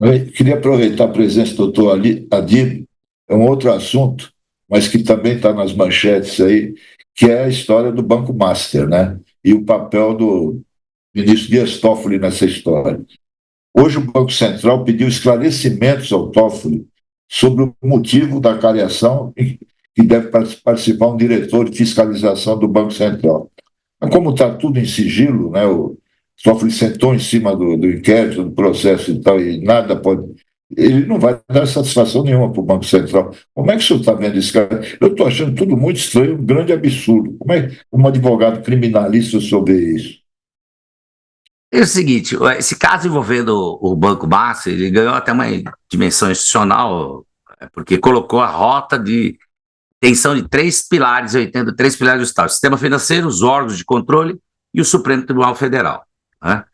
Eu queria aproveitar a presença do doutor Adib, é um outro assunto, mas que também está nas manchetes aí, que é a história do Banco Master, né? E o papel do ministro Dias Toffoli nessa história. Hoje o Banco Central pediu esclarecimentos ao Toffoli sobre o motivo da cariação e que deve participar um diretor de fiscalização do Banco Central. Mas como está tudo em sigilo, né, o Toffoli sentou em cima do inquérito, do processo e tal, e nada pode. Ele não vai dar satisfação nenhuma para o Banco Central. Como é que o senhor está vendo isso, cara? Eu estou achando tudo muito estranho, um grande absurdo. Como é que um advogado criminalista sobre isso? É o seguinte, esse caso envolvendo o Banco Master, ele ganhou até uma dimensão institucional, porque colocou a rota de tensão de três pilares, eu entendo, três pilares do Estado: o sistema financeiro, os órgãos de controle e o Supremo Tribunal Federal. Né?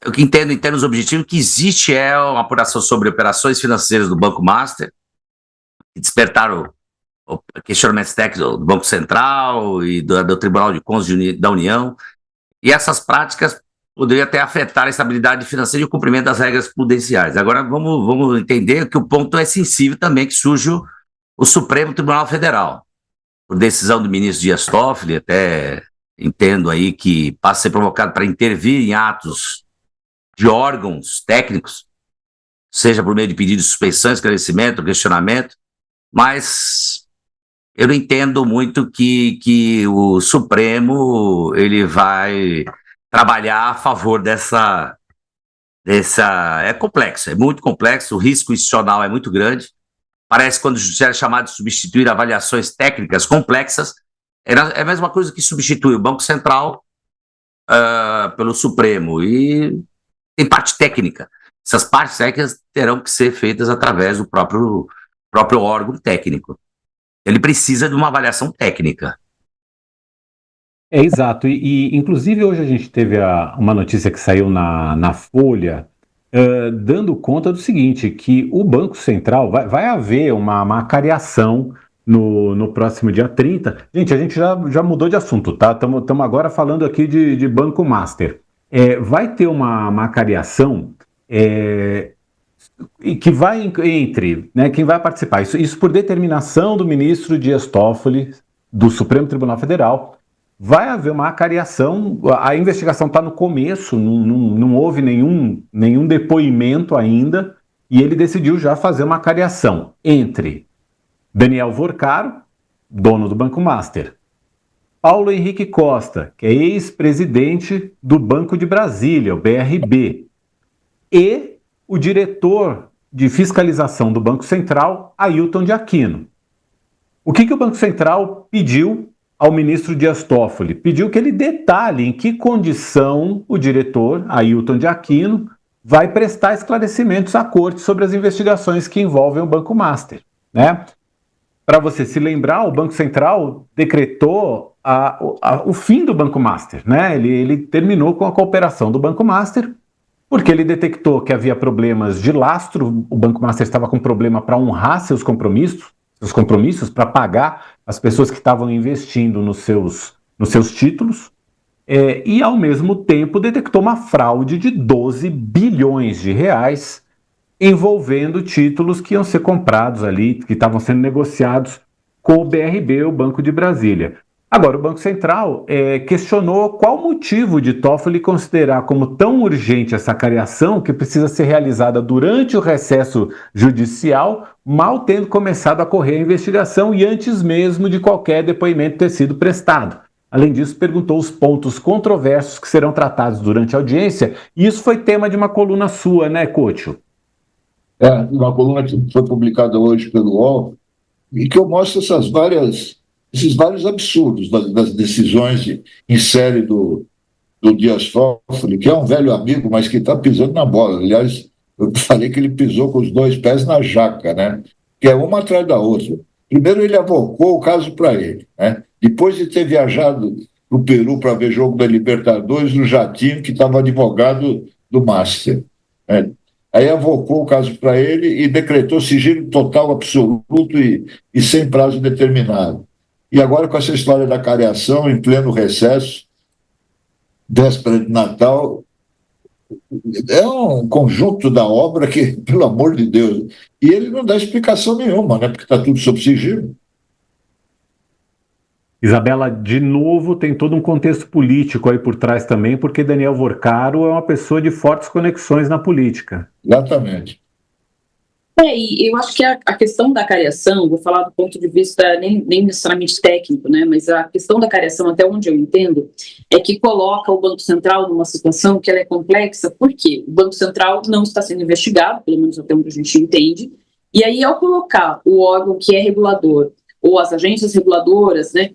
O que entendo em termos objetivos que existe é uma apuração sobre operações financeiras do Banco Master, que despertaram questionamentos técnicos do Banco Central e do Tribunal de Contas da União, e essas práticas poderiam até afetar a estabilidade financeira e o cumprimento das regras prudenciais. Agora, vamos entender que o ponto é sensível também, que surge o Supremo Tribunal Federal, por decisão do ministro Dias Toffoli, até entendo aí que passa a ser provocado para intervir em atos de órgãos técnicos, seja por meio de pedido de suspensão, esclarecimento, questionamento, mas eu não entendo muito que o Supremo ele vai trabalhar a favor dessa. É complexo, é muito complexo, o risco institucional é muito grande. Parece quando o judiciário é chamado de substituir avaliações técnicas complexas, é a mesma coisa que substitui o Banco Central pelo Supremo. E tem parte técnica. Essas partes técnicas terão que ser feitas através do próprio órgão técnico. Ele precisa de uma avaliação técnica. Exato. Inclusive, hoje a gente teve uma notícia que saiu na Folha, dando conta do seguinte, que o Banco Central vai haver uma cariação no próximo dia 30. Gente, a gente já mudou de assunto, tá? Estamos agora falando aqui de Banco Master. Vai ter uma cariação e que vai entre, né, quem vai participar. Isso por determinação do ministro Dias Toffoli, do Supremo Tribunal Federal. Vai haver uma acariação, a investigação está no começo, não houve nenhum depoimento ainda, e ele decidiu já fazer uma acariação entre Daniel Vorcaro, dono do Banco Master, Paulo Henrique Costa, que é ex-presidente do Banco de Brasília, o BRB, e o diretor de fiscalização do Banco Central, Ailton de Aquino. O que o Banco Central pediu ao ministro Dias Toffoli? Pediu que ele detalhe em que condição o diretor, Ailton de Aquino, vai prestar esclarecimentos à corte sobre as investigações que envolvem o Banco Master. Né? Para você se lembrar, o Banco Central decretou o fim do Banco Master. Né? Ele terminou com a cooperação do Banco Master, porque ele detectou que havia problemas de lastro, o Banco Master estava com problema para honrar seus compromissos para pagar as pessoas que estavam investindo nos seus títulos, e ao mesmo tempo detectou uma fraude de 12 bilhões de reais envolvendo títulos que iam ser comprados ali, que estavam sendo negociados com o BRB, o Banco de Brasília. Agora, o Banco Central questionou qual o motivo de Toffoli considerar como tão urgente essa cariação, que precisa ser realizada durante o recesso judicial, mal tendo começado a correr a investigação e antes mesmo de qualquer depoimento ter sido prestado. Além disso, perguntou os pontos controversos que serão tratados durante a audiência, e isso foi tema de uma coluna sua, né, Couto? Uma coluna que foi publicada hoje pelo UOL, e que eu mostro esses vários absurdos das decisões em série do Dias Toffoli, que é um velho amigo, mas que está pisando na bola. Aliás, eu falei que ele pisou com os dois pés na jaca, né? Que é uma atrás da outra. Primeiro, ele avocou o caso para ele, né? Depois de ter viajado para o Peru para ver jogo da Libertadores, no jatinho que estava advogado do Master, né? Aí avocou o caso para ele e decretou sigilo total, absoluto e sem prazo determinado. E agora, com essa história da cariação, em pleno recesso, véspera de Natal, É um conjunto da obra que, pelo amor de Deus, e ele não dá explicação nenhuma, né? Porque está tudo sob sigilo. Isabela, de novo, tem todo um contexto político aí por trás também, porque Daniel Vorcaro é uma pessoa de fortes conexões na política. Exatamente. E eu acho que a questão da cariação, vou falar do ponto de vista nem necessariamente técnico, né, mas a questão da cariação, até onde eu entendo, é que coloca o Banco Central numa situação que ela é complexa, porque o Banco Central não está sendo investigado, pelo menos até onde a gente entende, e aí ao colocar o órgão que é regulador, ou as agências reguladoras, né,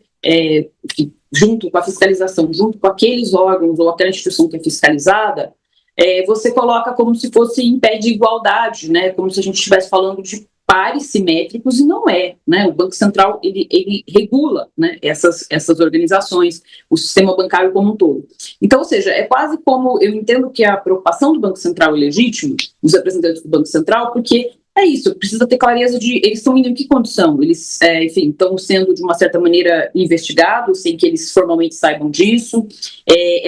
junto com a fiscalização, junto com aqueles órgãos ou aquela instituição que é fiscalizada, você coloca como se fosse em pé de igualdade, né? Como se a gente estivesse falando de pares simétricos, e não é, né? O Banco Central, ele regula, né, essas organizações, o sistema bancário como um todo. Então, ou seja, é quase como, eu entendo que a preocupação do Banco Central é legítima, dos representantes do Banco Central, porque é isso, precisa ter clareza de eles estão indo em que condição, eles, enfim, estão sendo de uma certa maneira investigados, sem que eles formalmente saibam disso,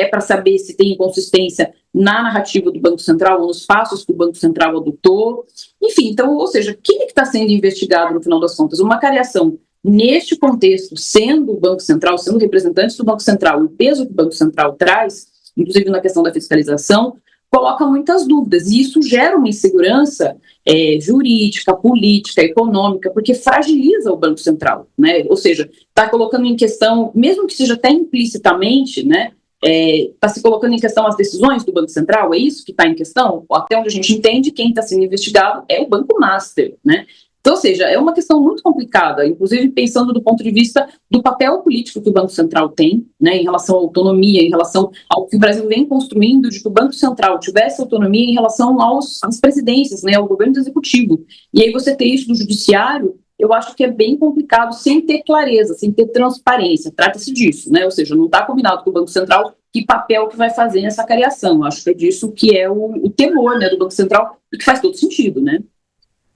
para saber se tem inconsistência na narrativa do Banco Central ou nos passos que o Banco Central adotou, enfim, então, ou seja, quem é que está sendo investigado no final das contas? Uma cariação neste contexto, sendo o Banco Central, sendo representantes do Banco Central, o peso que o Banco Central traz, inclusive na questão da fiscalização, coloca muitas dúvidas, e isso gera uma insegurança jurídica, política, econômica, porque fragiliza o Banco Central, né? Ou seja, está colocando em questão, mesmo que seja até implicitamente, né, está se colocando em questão as decisões do Banco Central, é isso que está em questão? Até onde a gente entende, quem está sendo investigado é o Banco Master, né? Então, ou seja, é uma questão muito complicada, inclusive pensando do ponto de vista do papel político que o Banco Central tem, né, em relação à autonomia, em relação ao que o Brasil vem construindo, de que o Banco Central tivesse autonomia em relação às presidências, né, ao governo executivo. E aí você ter isso do judiciário, eu acho que é bem complicado, sem ter clareza, sem ter transparência. Trata-se disso, né? Ou seja, não está combinado com o Banco Central que papel que vai fazer nessa cariação. Acho que é disso que é o temor, né, do Banco Central, e que faz todo sentido, né?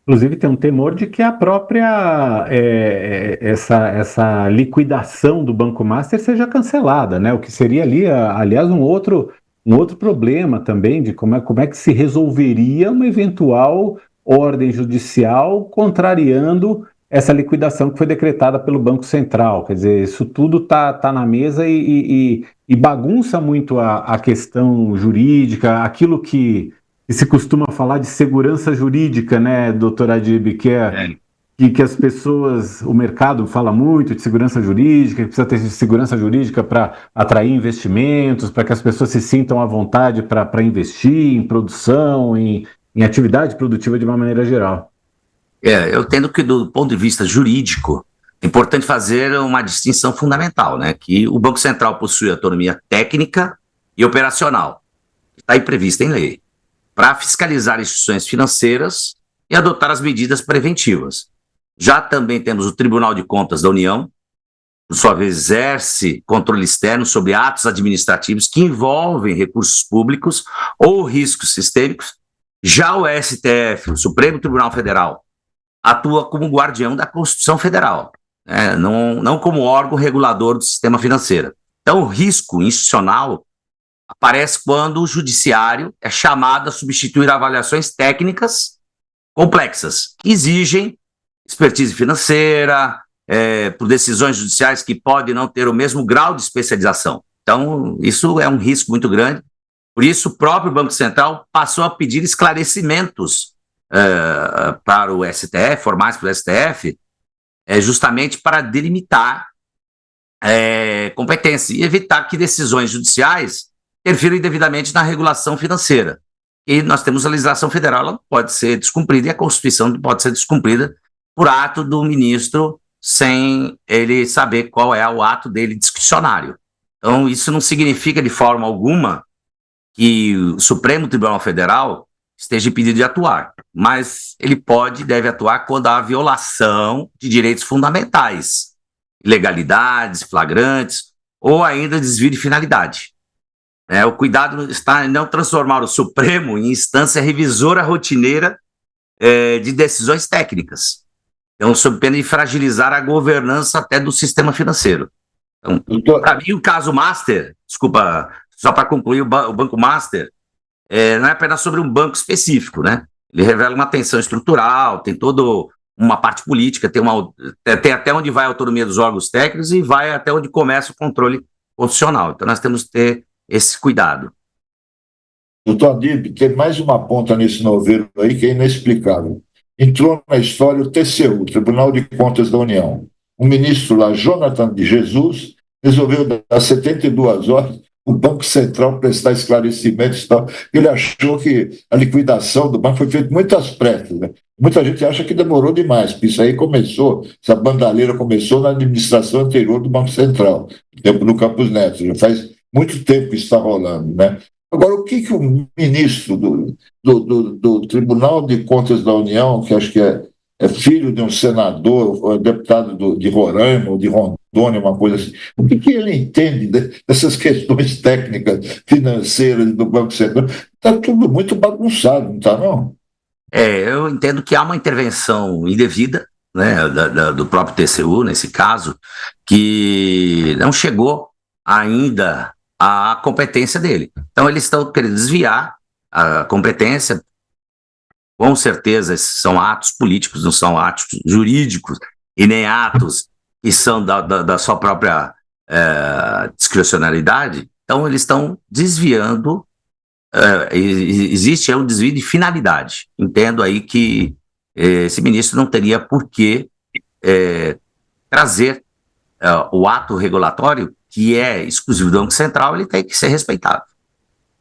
Inclusive tem um temor de que a própria essa liquidação do Banco Master seja cancelada, né? O que seria ali, aliás, um outro problema também de como é que se resolveria uma eventual ordem judicial contrariando essa liquidação que foi decretada pelo Banco Central. Quer dizer, isso tudo tá na mesa e bagunça muito a questão jurídica, aquilo que se costuma falar de segurança jurídica, né, doutora Adib, que as pessoas, o mercado fala muito de segurança jurídica, que precisa ter segurança jurídica para atrair investimentos, para que as pessoas se sintam à vontade para investir em produção, em atividade produtiva de uma maneira geral. Eu entendo que do ponto de vista jurídico, é importante fazer uma distinção fundamental, né, que o Banco Central possui autonomia técnica e operacional, que está aí prevista em lei, para fiscalizar instituições financeiras e adotar as medidas preventivas. Já também temos o Tribunal de Contas da União, por sua vez, exerce controle externo sobre atos administrativos que envolvem recursos públicos ou riscos sistêmicos. Já o STF, o Supremo Tribunal Federal, atua como guardião da Constituição Federal, né, não como órgão regulador do sistema financeiro. Então, o risco institucional aparece quando o judiciário é chamado a substituir avaliações técnicas complexas, que exigem expertise financeira, por decisões judiciais que podem não ter o mesmo grau de especialização. Então, isso é um risco muito grande. Por isso, o próprio Banco Central passou a pedir esclarecimentos para o STF, formais para o STF, justamente para delimitar competência e evitar que decisões judiciais interfiram indevidamente na regulação financeira. E nós temos a legislação federal, ela pode ser descumprida, e a Constituição pode ser descumprida por ato do ministro sem ele saber qual é o ato dele discricionário. Então, isso não significa de forma alguma que o Supremo Tribunal Federal esteja impedido de atuar, mas ele pode e deve atuar quando há violação de direitos fundamentais, ilegalidades flagrantes ou ainda desvio de finalidade. O cuidado está em não transformar o Supremo em instância revisora rotineira de decisões técnicas. Então, sob pena de fragilizar a governança até do sistema financeiro. Então, para mim, o caso Master, desculpa, só para concluir, o Banco Master, não é apenas sobre um banco específico, né? Ele revela uma tensão estrutural, tem toda uma parte política, tem até onde vai a autonomia dos órgãos técnicos e vai até onde começa o controle constitucional. Então nós temos que ter esse cuidado. Doutor Adib, tem mais uma ponta nesse novelo aí que é inexplicável. Entrou na história o TCU, Tribunal de Contas da União. O ministro lá, Jonathan de Jesus, resolveu dar 72 horas o Banco Central prestar esclarecimentos e tal. Ele achou que a liquidação do banco foi feita muito às pressas, né? Muita gente acha que demorou demais, porque isso aí começou, essa bandalheira começou na administração anterior do Banco Central, no tempo do Campos Neto. Já faz muito tempo que isso está rolando, né? Agora, o que o ministro do Tribunal de Contas da União, que acho que é filho de um senador, ou deputado de Roraima ou de Rondônia, uma coisa assim, o que ele entende dessas questões técnicas, financeiras do Banco Central? Está tudo muito bagunçado, não está, não? Eu entendo que há uma intervenção indevida, né, do próprio TCU, nesse caso, que não chegou ainda à competência dele. Então, eles estão querendo desviar a competência. Com certeza, esses são atos políticos, não são atos jurídicos, e nem atos que são da sua própria discricionalidade. Então, eles estão desviando. Existe um desvio de finalidade. Entendo aí que esse ministro não teria por que trazer o ato regulatório, que é exclusivo do Banco Central, ele tem que ser respeitado.